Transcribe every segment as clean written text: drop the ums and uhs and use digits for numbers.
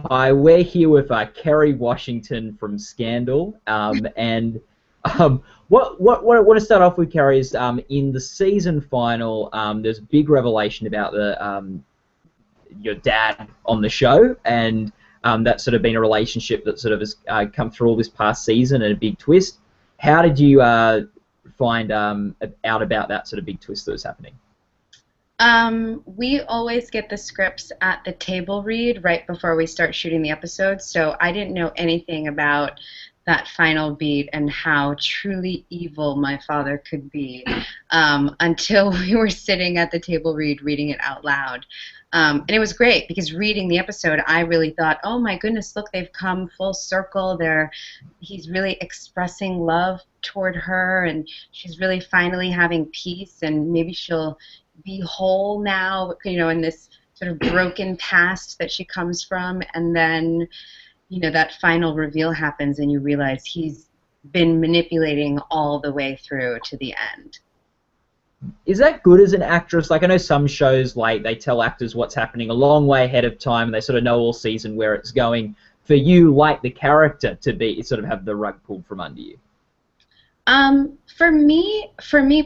Hi, we're here with Kerry Washington from Scandal, and what I want to start off with, Kerry, is in the season final, there's a big revelation about the your dad on the show, and that's sort of been a relationship that sort of has come through all this past season, and a big twist. How did you find out about that sort of big twist that was happening? We always get the scripts at the table read right before we start shooting the episodes, so I didn't know anything about that final beat and how truly evil my father could be until we were sitting at the table read reading it out loud. And it was great because reading the episode, I really thought, oh my goodness, look, they've come full circle. He's really expressing love toward her, and she's really finally having peace, and maybe she'll be whole now, in this sort of broken past that she comes from. And then, that final reveal happens and you realize he's been manipulating all the way through to the end. Is that good as an actress? Like, I know some shows, like, they tell actors what's happening a long way ahead of time, and they sort of know all season where it's going. For you, like the character to be, sort of have the rug pulled from under you. For me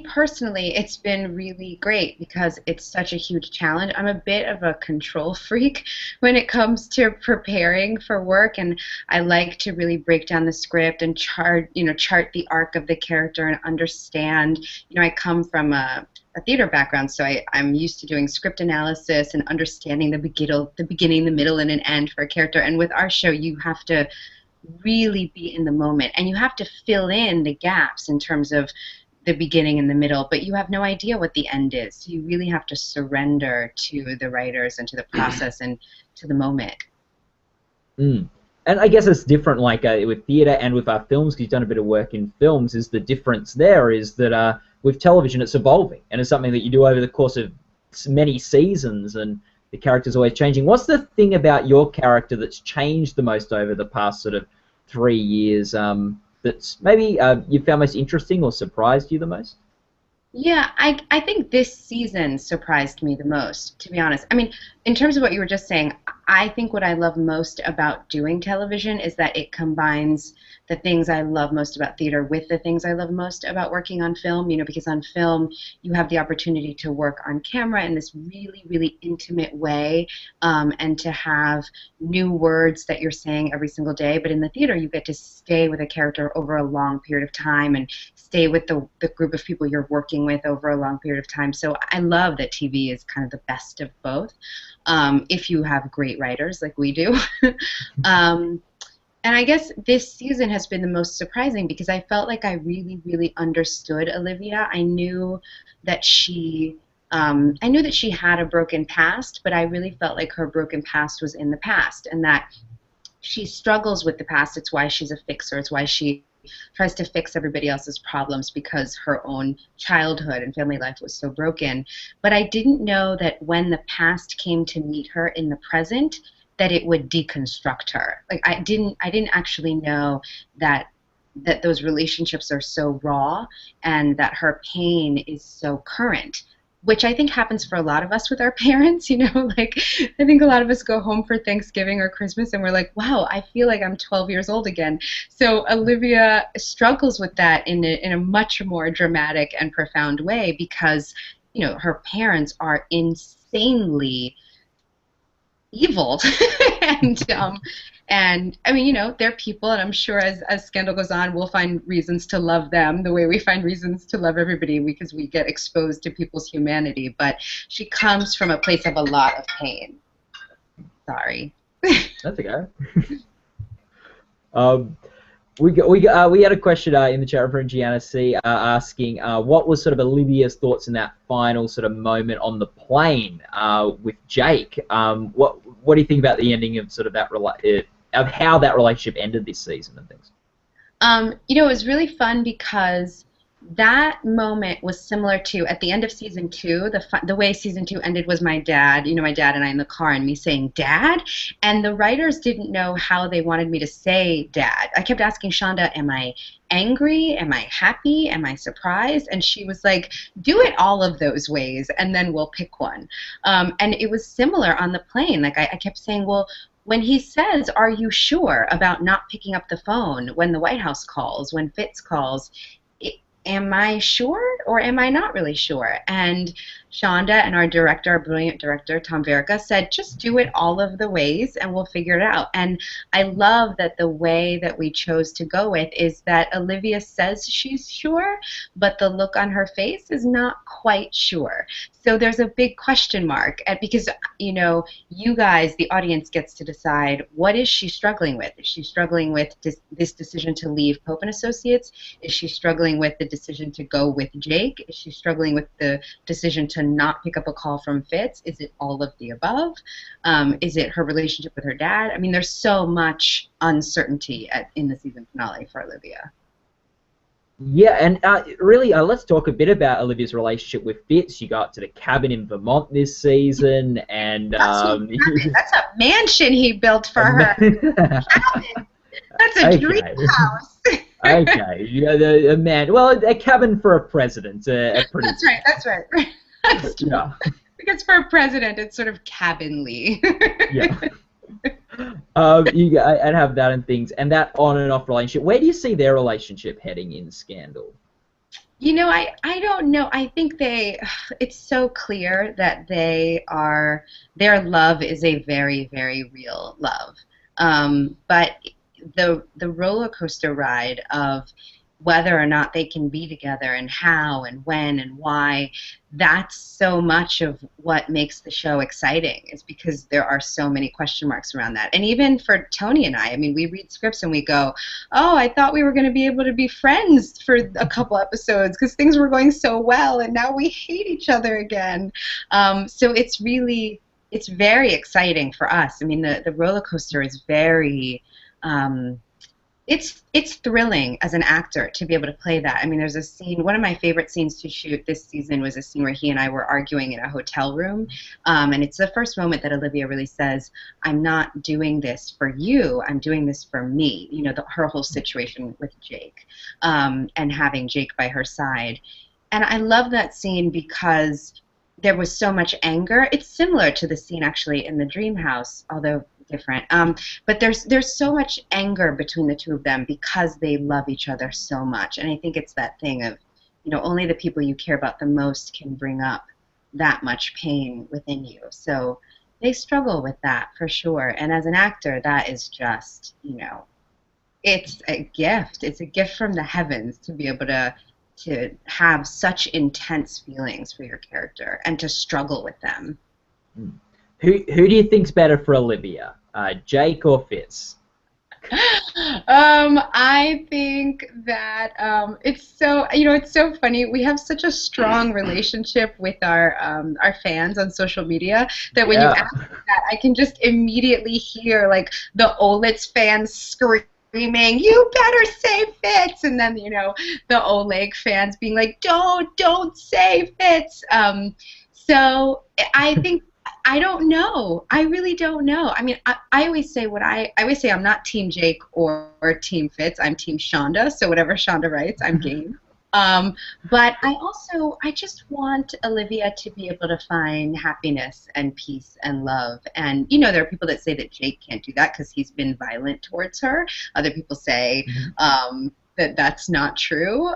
personally, it's been really great because it's such a huge challenge. I'm a bit of a control freak when it comes to preparing for work, and I like to really break down the script and chart the arc of the character and understand. I come from a theater background, so I'm used to doing script analysis and understanding the beginning, the middle, and an end for a character. And with our show, you have to really be in the moment, and you have to fill in the gaps in terms of the beginning and the middle, but you have no idea what the end is. So you really have to surrender to the writers and to the process and to the moment. Mm. And I guess it's different, like with theatre and with our films, because you've done a bit of work in films. Is the difference there is that with television, it's evolving, and it's something that you do over the course of many seasons, and the character's always changing. What's the thing about your character that's changed the most over the past sort of 3 years that's maybe you found most interesting or surprised you the most? Yeah, I think this season surprised me the most, to be honest. I mean, in terms of what you were just saying, I think what I love most about doing television is that it combines the things I love most about theater with the things I love most about working on film, because on film you have the opportunity to work on camera in this really, really intimate way, and to have new words that you're saying every single day. But in the theater, you get to stay with a character over a long period of time and stay with the group of people you're working with over a long period of time. So I love that TV is kind of the best of both, if you have great writers like we do. And I guess this season has been the most surprising because I felt like I really, really understood Olivia. I knew that she had a broken past, but I really felt like her broken past was in the past, and that she struggles with the past. It's why she's a fixer. It's why she tries to fix everybody else's problems, because her own childhood and family life was so broken. But I didn't know that when the past came to meet her in the present, that it would deconstruct her. Like I didn't actually know that those relationships are so raw and that her pain is so current, which I think happens for a lot of us with our parents. Like I think a lot of us go home for Thanksgiving or Christmas and we're like, wow, I feel like I'm 12 years old again. So Olivia struggles with that in a much more dramatic and profound way because, her parents are insanely evil. And I mean, they're people, and I'm sure as Scandal goes on, we'll find reasons to love them the way we find reasons to love everybody, because we get exposed to people's humanity. But she comes from a place of a lot of pain. Sorry. That's okay. We had a question in the chat room from Gianna C asking what was sort of Olivia's thoughts in that final sort of moment on the plane with Jake. What do you think about the ending of sort of that of how that relationship ended this season and things? It was really fun because that moment was similar to at the end of season 2. The way season 2 ended was my dad and I in the car and me saying dad, and the writers didn't know how they wanted me to say dad. I kept asking Shonda, am I angry? Am I happy? Am I surprised? And she was like, do it all of those ways and then we'll pick one. And it was similar on the plane. Like I kept saying, well, when he says, "Are you sure about not picking up the phone when the White House calls, when Fitz calls? Am I sure or am I not really sure?" And Shonda and our director, our brilliant director, Tom Verica, said, "Just do it all of the ways and we'll figure it out." And I love that the way that we chose to go with is that Olivia says she's sure, but the look on her face is not quite sure. So there's a big question mark, because, you know, you guys, the audience, gets to decide, what is she struggling with? Is she struggling with this decision to leave Pope and Associates? Is she struggling with the decision to go with Jake? Is she struggling with the decision to not pick up a call from Fitz? Is it all of the above? Is it her relationship with her dad? I mean, there's so much uncertainty in the season finale for Olivia. Yeah, and really, let's talk a bit about Olivia's relationship with Fitz. You got to the cabin in Vermont this season, and that's a mansion he built for her. Cabin. That's a dream house. Okay, yeah, a man. Well, a cabin for a president. A pretty. That's right. Yeah. Because for a president, it's sort of cabinly. Yeah. I'd have that and things, and that on and off relationship. Where do you see their relationship heading in Scandal? You know, I don't know. I think it's so clear that their love is a very, very real love. But the roller coaster ride of whether or not they can be together and how and when and why, that's so much of what makes the show exciting, is because there are so many question marks around that. And even for Tony and I mean, we read scripts and we go, oh, I thought we were going to be able to be friends for a couple episodes because things were going so well, and now we hate each other again. So it's very exciting for us. I mean, the roller coaster is very... It's thrilling as an actor to be able to play that. I mean, there's a scene, one of my favorite scenes to shoot this season was a scene where he and I were arguing in a hotel room, and it's the first moment that Olivia really says, "I'm not doing this for you, I'm doing this for me," you know, her whole situation with Jake, and having Jake by her side. And I love that scene because there was so much anger. It's similar to the scene actually in the Dream House, although different. But there's so much anger between the two of them because they love each other so much. And I think it's that thing of, you know, only the people you care about the most can bring up that much pain within you. So they struggle with that for sure. And as an actor, that is just, you know, it's a gift. It's a gift from the heavens to be able to have such intense feelings for your character and to struggle with them. Who do you think's better for Olivia, Jake or Fitz? I think that it's so funny. We have such a strong relationship with our fans on social media that when you ask that, I can just immediately hear like the Olitz fans screaming, "You better say Fitz!" And then, you know, the Oleg fans being like, "Don't say Fitz!" So I think, I don't know. I really don't know. I mean, I always say I always say I'm not Team Jake or Team Fitz. I'm Team Shonda. So whatever Shonda writes, I'm game. But I just want Olivia to be able to find happiness and peace and love. And, you know, there are people that say that Jake can't do that because he's been violent towards her. Other people say that that's not true.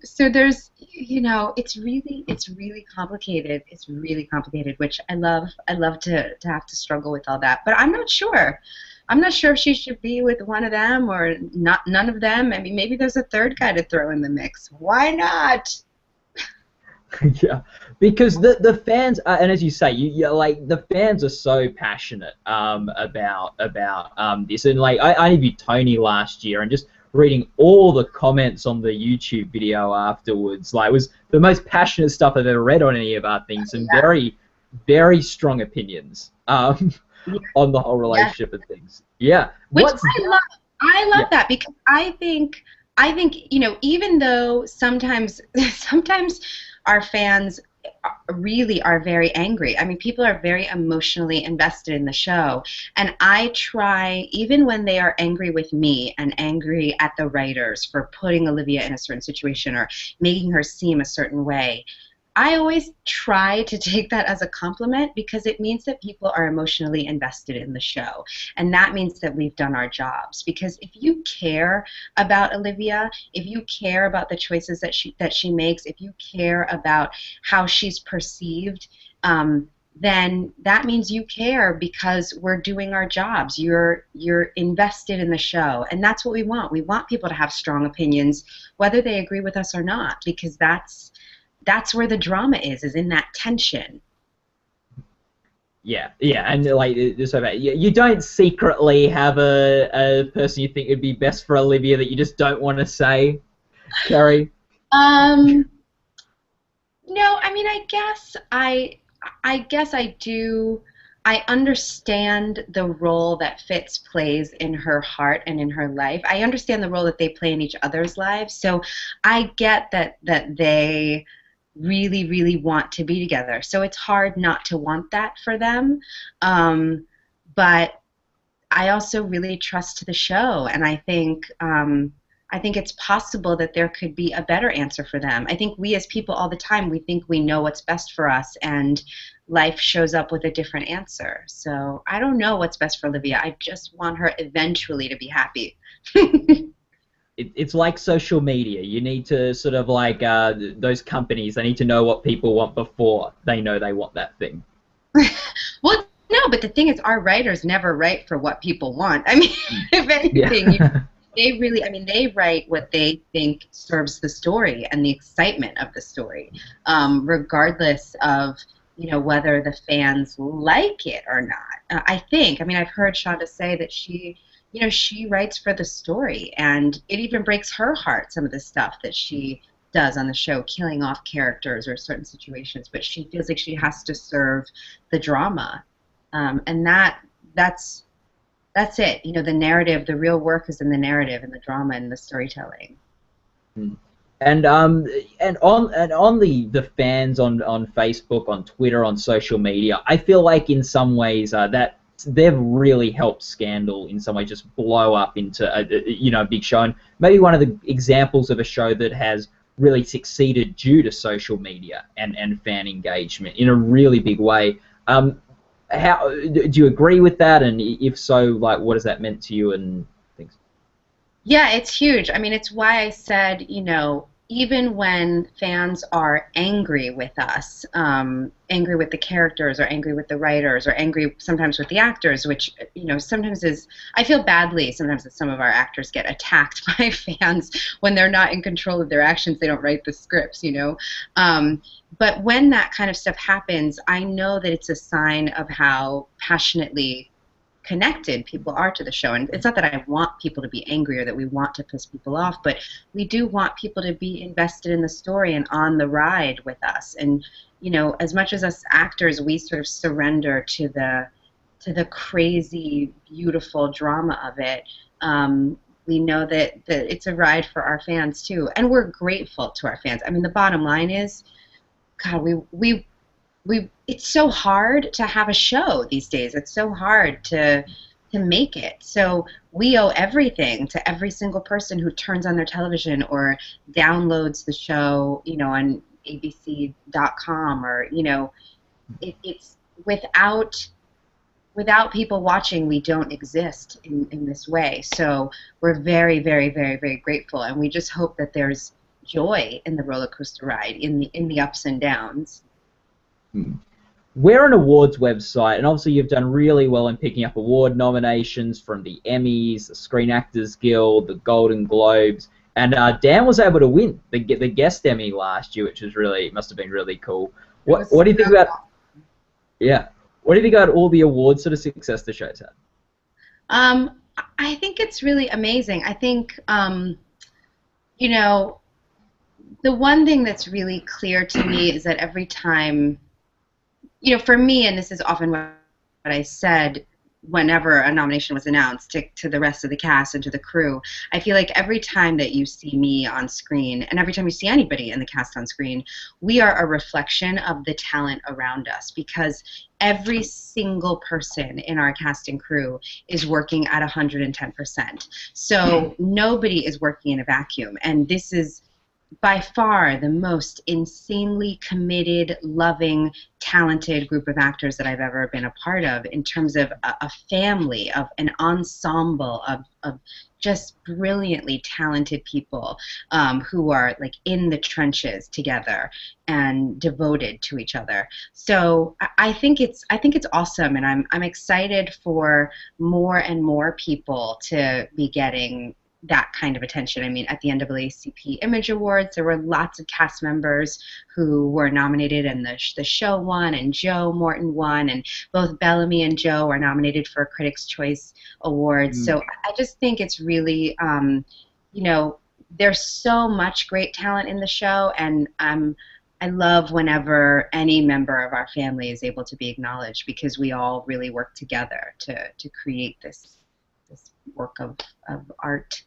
So there's, you know, it's really complicated. It's really complicated, which I love. I love to have to struggle with all that. But I'm not sure. I'm not sure if she should be with one of them or none of them. I mean, maybe there's a third guy to throw in the mix. Why not? Yeah, because the fans are, and as you say, you like the fans are so passionate about this, and like I interviewed Tony last year, and just reading all the comments on the YouTube video afterwards, like, it was the most passionate stuff I've ever read on any of our things, and very, very strong opinions on the whole relationship of things. Yeah, which I love that, because I think you know, even though sometimes our fans really are very angry. I mean, people are very emotionally invested in the show, and I try, even when they are angry with me and angry at the writers for putting Olivia in a certain situation or making her seem a certain way, I always try to take that as a compliment because it means that people are emotionally invested in the show. And that means that we've done our jobs. Because if you care about Olivia, if you care about the choices that she makes, if you care about how she's perceived, then that means you care because we're doing our jobs. You're invested in the show. And that's what we want. We want people to have strong opinions, whether they agree with us or not, because that's where the drama is in that tension. Yeah, and like so that you don't secretly have a person you think would be best for Olivia that you just don't want to say, Kerry? No, I mean, I guess I do. I understand the role that Fitz plays in her heart and in her life. I understand the role that they play in each other's lives. So I get that they really, really want to be together. So it's hard not to want that for them. But I also really trust the show, and I think it's possible that there could be a better answer for them. I think we as people all the time, we think we know what's best for us, and life shows up with a different answer. So I don't know what's best for Olivia. I just want her eventually to be happy. It's like social media. You need to sort of like those companies, they need to know what people want before they know they want that thing. Well, no, but the thing is, our writers never write for what people want. I mean, if anything, they really, I mean, they write what they think serves the story and the excitement of the story, regardless of, you know, whether the fans like it or not. I think, I mean, I've heard Shonda say that she, you know, she writes for the story, and it even breaks her heart, some of the stuff that she does on the show, killing off characters or certain situations, but she feels like she has to serve the drama. And that's it. You know, the narrative, the real work is in the narrative and the drama and the storytelling. And on the fans on Facebook, on Twitter, on social media, I feel like in some ways that they've really helped Scandal in some way just blow up into a big show. And maybe one of the examples of a show that has really succeeded due to social media and fan engagement in a really big way. How do you agree with that? And if so, like, what has that meant to you and things? Yeah, it's huge. I mean, it's why I said, you know, even when fans are angry with us, angry with the characters or angry with the writers or angry sometimes with the actors, which, you know, sometimes is, I feel badly sometimes that some of our actors get attacked by fans when they're not in control of their actions. They don't write the scripts, you know. But when that kind of stuff happens, I know that it's a sign of how passionately connected people are to the show. And it's not that I want people to be angry or that we want to piss people off, but we do want people to be invested in the story and on the ride with us. And, you know, as much as us actors, we sort of surrender to the crazy, beautiful drama of it, we know that it's a ride for our fans too. And we're grateful to our fans. I mean, the bottom line is, God, it's so hard to have a show these days. It's so hard to make it. So we owe everything to every single person who turns on their television or downloads the show, you know, on abc.com or, you know, it's without people watching, we don't exist in this way. So we're very, very, very, very grateful, and we just hope that there's joy in the roller coaster ride, in the ups and downs. We're an awards website, and obviously you've done really well in picking up award nominations from the Emmys, the Screen Actors Guild, the Golden Globes, and Dan was able to win the guest Emmy last year, which was must have been really cool. What do you think about? Yeah, what do you think about all the awards sort of success the show's had? I think it's really amazing. I think you know, the one thing that's really clear to me is that every time, you know, for me, and this is often what I said whenever a nomination was announced to the rest of the cast and to the crew, I feel like every time that you see me on screen and every time you see anybody in the cast on screen, we are a reflection of the talent around us, because every single person in our cast and crew is working at 110%. So nobody is working in a vacuum, and this is by far the most insanely committed, loving, talented group of actors that I've ever been a part of, in terms of a family, of an ensemble of just brilliantly talented people who are like in the trenches together and devoted to each other. So I think it's awesome, and I'm excited for more and more people to be getting that kind of attention. I mean, at the NAACP Image Awards, there were lots of cast members who were nominated, and the show won, and Joe Morton won, and both Bellamy and Joe are nominated for Critics' Choice Awards. So I just think it's really, you know, there's so much great talent in the show, and I love whenever any member of our family is able to be acknowledged, because we all really work together to create this work of art.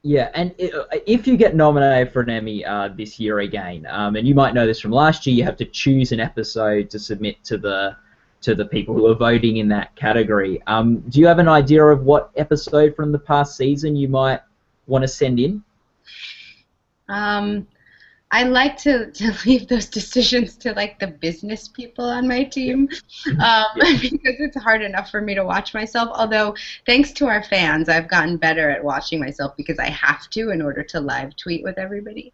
Yeah, and if you get nominated for an Emmy this year again, and you might know this from last year, you have to choose an episode to submit to the people who are voting in that category. Do you have an idea of what episode from the past season you might want to send in? I like to leave those decisions to like the business people on my team, because it's hard enough for me to watch myself. Although thanks to our fans, I've gotten better at watching myself, because I have to in order to live tweet with everybody.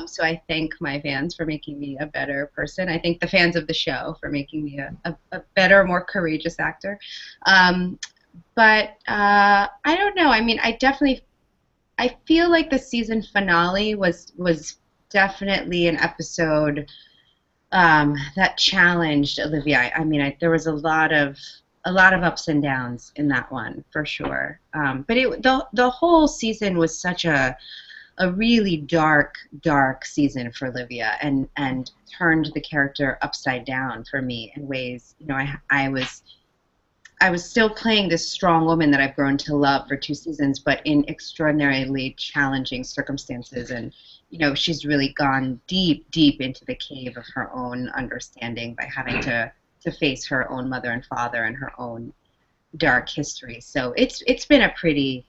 So I thank my fans for making me a better person. I thank the fans of the show for making me a better, more courageous actor. But I don't know. I mean, I feel like the season finale was definitely an episode that challenged Olivia. I mean, there was a lot of ups and downs in that one, for sure. But the whole season was such a really dark season for Olivia, and turned the character upside down for me in ways. You know, I was still playing this strong woman that I've grown to love for 2 seasons, but in extraordinarily challenging circumstances. And you know, she's really gone deep into the cave of her own understanding by having to face her own mother and father and her own dark history. So it's been a pretty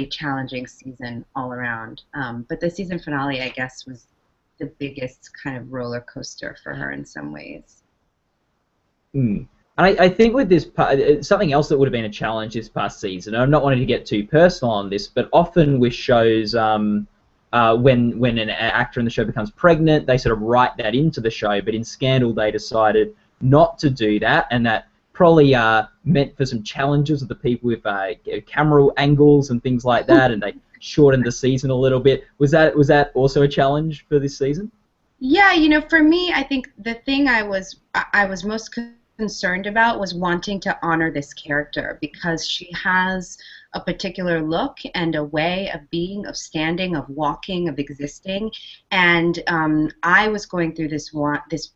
challenging season all around. But the season finale, I guess, was the biggest kind of roller coaster for her in some ways. And I think with this, something else that would have been a challenge this past season, and I'm not wanting to get too personal on this, but often with shows, when an actor in the show becomes pregnant, they sort of write that into the show, but in Scandal they decided not to do that, and that probably meant for some challenges with the people with camera angles and things like that, and they shortened the season a little bit. Was that also a challenge for this season? Yeah, you know, for me, I think the thing I was most concerned about was wanting to honor this character, because she has a particular look and a way of being, of standing, of walking, of existing, and I was going through this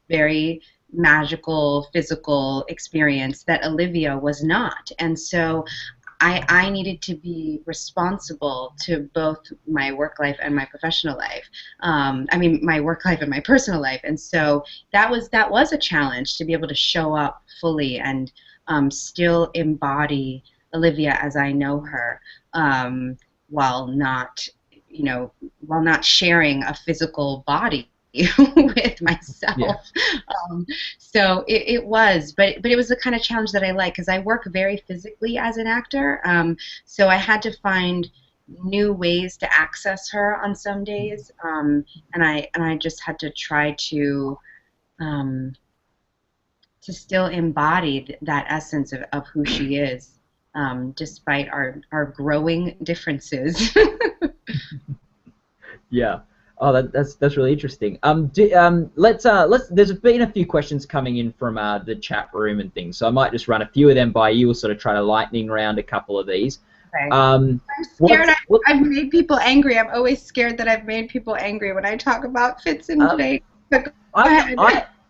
very magical physical experience that Olivia was not, and so I needed to be responsible to both my work life and my professional life. I mean, my work life and my personal life, and so that was a challenge, to be able to show up fully and still embody Olivia as I know her, while not sharing a physical body with myself. Yeah. So it was, but it was the kind of challenge that I like, because I work very physically as an actor. So I had to find new ways to access her on some days, and I just had to try to still embody that essence of who she is, despite our growing differences. Yeah. Oh, that's really interesting. Let's there's been a few questions coming in from the chat room and things, so I might just run a few of them by you. We'll sort of try to lightning round a couple of these. Okay. I'm scared I've made people angry. I'm always scared that I've made people angry when I talk about Fitz and Jake.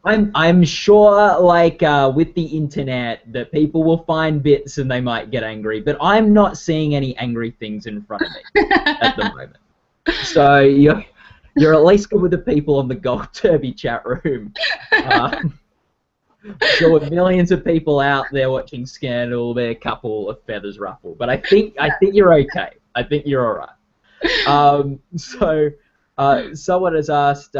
I'm sure, like with the internet, that people will find bits and they might get angry, but I'm not seeing any angry things in front of me at the moment. So you're at least good with the people on the Golf Derby chat room. Sure, with millions of people out there watching Scandal, they're a couple of feathers ruffled. But I think you're okay. I think you're all right. So, someone has asked.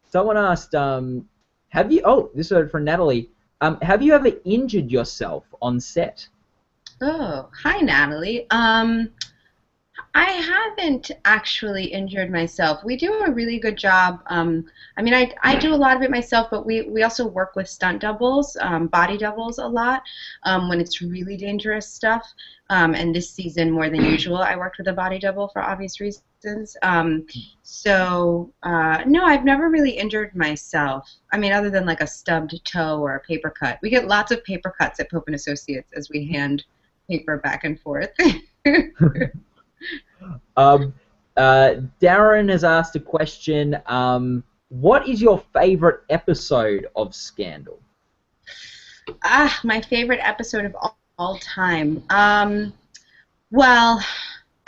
Someone asked, "Have you?" Oh, this is from Natalie. Have you ever injured yourself on set? Oh, hi, Natalie. I haven't actually injured myself. We do a really good job. I mean, I do a lot of it myself, but we also work with stunt doubles, body doubles a lot when it's really dangerous stuff. And this season, more than usual, I worked with a body double for obvious reasons. No, I've never really injured myself. I mean, other than like a stubbed toe or a paper cut. We get lots of paper cuts at Pope and Associates as we hand paper back and forth. Darren has asked a question. What is your favorite episode of Scandal? My favorite episode of all time. Well,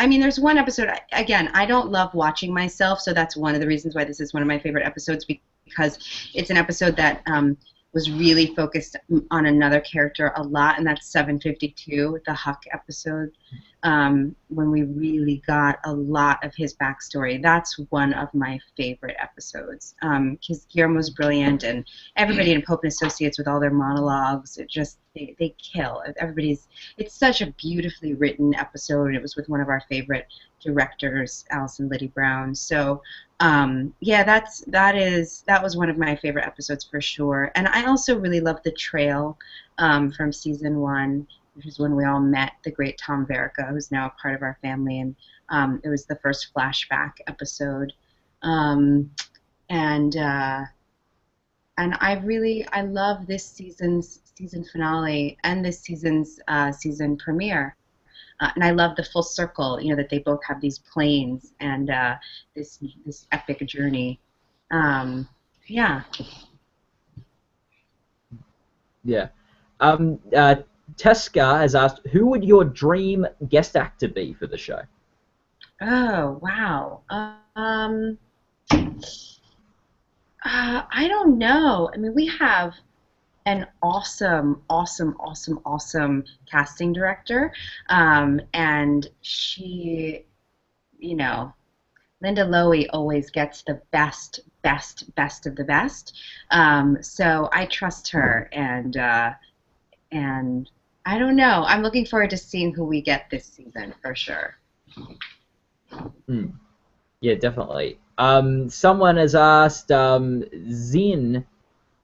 I mean, there's one episode, again, I don't love watching myself, so that's one of the reasons why this is one of my favorite episodes, because it's an episode that was really focused on another character a lot, and that's 752, the Huck episode, when we really got a lot of his backstory. That's one of my favorite episodes, because Guillermo's brilliant, and everybody in Pope and Associates with all their monologues, it just, they kill. It's such a beautifully written episode. It was with one of our favorite directors, Allison Liddy Brown. So yeah, that was one of my favorite episodes for sure. And I also really love The Trail from season 1, which is when we all met the great Tom Verica, who's now a part of our family, and it was the first flashback episode. And I love this season's season finale and this season's season premiere. And I love the full circle, you know, that they both have these planes and this epic journey. Yeah. Yeah. Teska has asked, who would your dream guest actor be for the show? Oh, wow. I don't know. I mean, we have an awesome casting director, and she, you know, Linda Lowy always gets the best of the best. So I trust her, and I don't know. I'm looking forward to seeing who we get this season for sure. Yeah, definitely. Someone has asked, Zin.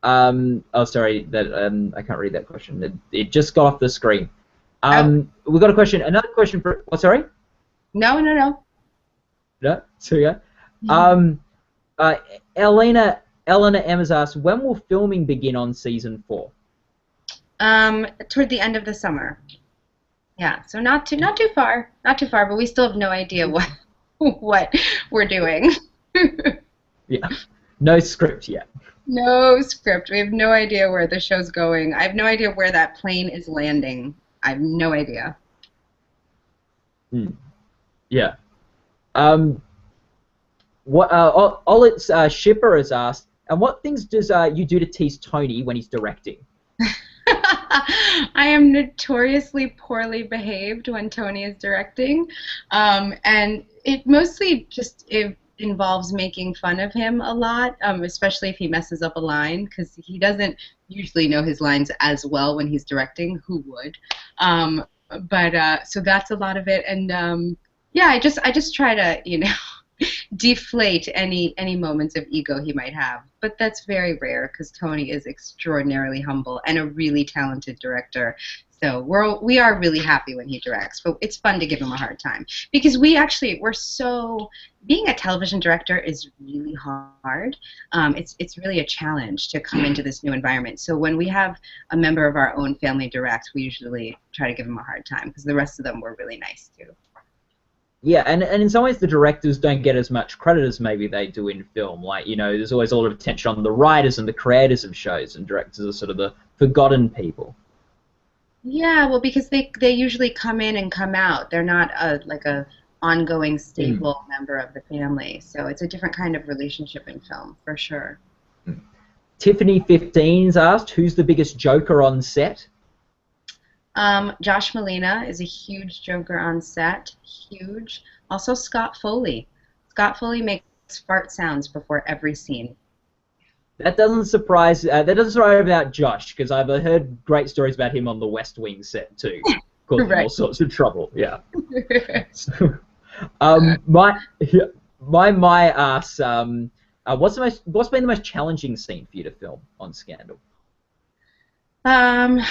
Oh, sorry, that I can't read that question. It just got off the screen. We've got a question. Another question for. Oh, sorry. No. No. So yeah. Eleanor M has asked, when will filming begin on season 4? Toward the end of the summer. Yeah. So not too far, but we still have no idea what we're doing. Yeah. No script yet. No script. We have no idea where the show's going. I have no idea where that plane is landing. I have no idea. Yeah. What Olit's shipper has asked, and what things does you do to tease Tony when he's directing? I am notoriously poorly behaved when Tony is directing, and it mostly just involves making fun of him a lot, especially if he messes up a line, because he doesn't usually know his lines as well when he's directing. Who would? So that's a lot of it, and yeah, I just try to, you know, deflate any moments of ego he might have, but that's very rare because Tony is extraordinarily humble and a really talented director. So we are really happy when he directs, but it's fun to give him a hard time because being a television director is really hard. It's really a challenge to come into this new environment. So when we have a member of our own family direct, we usually try to give him a hard time because the rest of them were really nice too. Yeah, and in some ways the directors don't get as much credit as maybe they do in film. Like, you know, there's always a lot of attention on the writers and the creators of shows, and directors are sort of the forgotten people. Yeah, well, because they usually come in and come out. They're not like a ongoing, stable member of the family. So it's a different kind of relationship in film, for sure. Tiffany15's asked, who's the biggest joker on set? Josh Molina is a huge joker on set, huge. Also, Scott Foley. Scott Foley makes fart sounds before every scene. That doesn't surprise. That doesn't surprise about Josh, because I've heard great stories about him on the West Wing set too, causing all Right. sorts of trouble. Yeah. So, my ass. What's been the most challenging scene for you to film on Scandal? Um,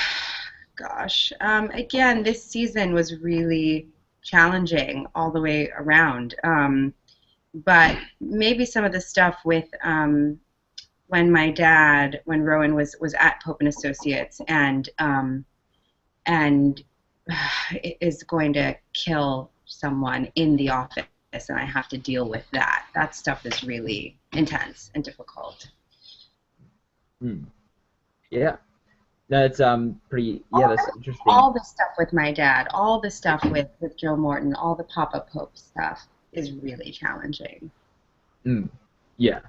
Again, this season was really challenging all the way around. But maybe some of the stuff with when Rowan was at Pope and Associates and is going to kill someone in the office, and I have to deal with that. That stuff is really intense and difficult. Yeah. That's pretty. Yeah, that's interesting. All the stuff with my dad, all the stuff with Joe Morton, all the Papa Pope stuff is really challenging. Yeah.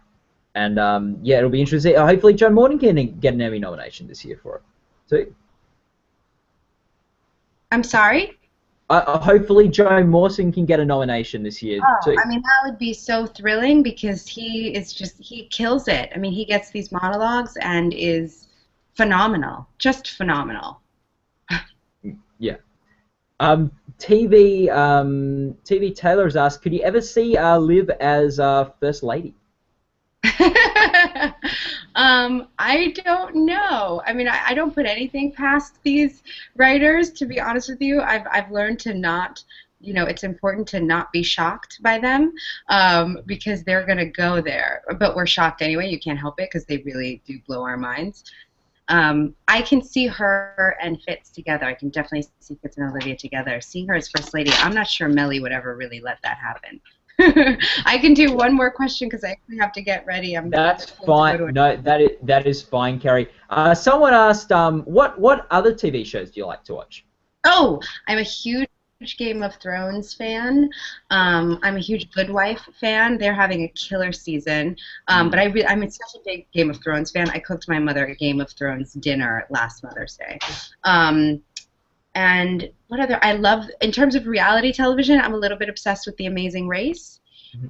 And yeah, it'll be interesting. Hopefully, Joe Morton can get an Emmy nomination this year for it too. I'm sorry? Hopefully, Joe Morton can get a nomination this year too. I mean, that would be so thrilling because he kills it. I mean, he gets these monologues and is phenomenal, just phenomenal. Yeah. TV Taylor has asked, could you ever see Liv as First Lady? I don't know. I mean, I don't put anything past these writers, to be honest with you. I've learned to not, it's important to not be shocked by them because they're going to go there. But we're shocked anyway. You can't help it because they really do blow our minds. I can see her and Fitz together. I can definitely see Fitz and Olivia together. Seeing her as First Lady, I'm not sure Melly would ever really let that happen. I can do one more question because I actually have to get ready. That's fine. No, that is fine, Kerry. Someone asked, what other TV shows do you like to watch? Oh, I'm a huge Game of Thrones fan. I'm a huge Good Wife fan. They're having a killer season. But I'm such a big Game of Thrones fan. I cooked my mother a Game of Thrones dinner last Mother's Day. And what other? I love, in terms of reality television, I'm a little bit obsessed with The Amazing Race.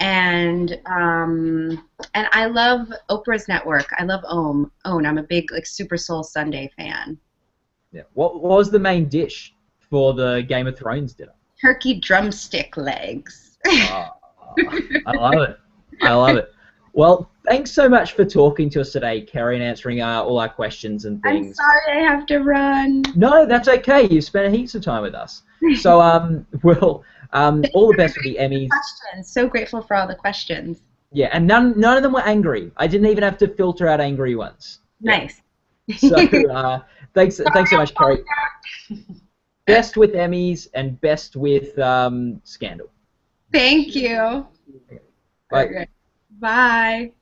And I love Oprah's network. I love OWN. I'm a big Super Soul Sunday fan. Yeah. What was the main dish for the Game of Thrones dinner? Turkey drumstick legs. I love it. I love it. Well, thanks so much for talking to us today, Kerry, and answering all our questions and things. I'm sorry I have to run. No, that's okay. You've spent heaps of time with us. So, all the best with the Emmys. Questions. So grateful for all the questions. Yeah, and none of them were angry. I didn't even have to filter out angry ones. Nice. So, thanks so much, Kerry. Best with Emmys and best with Scandal. Thank you. Bye. Okay. Bye.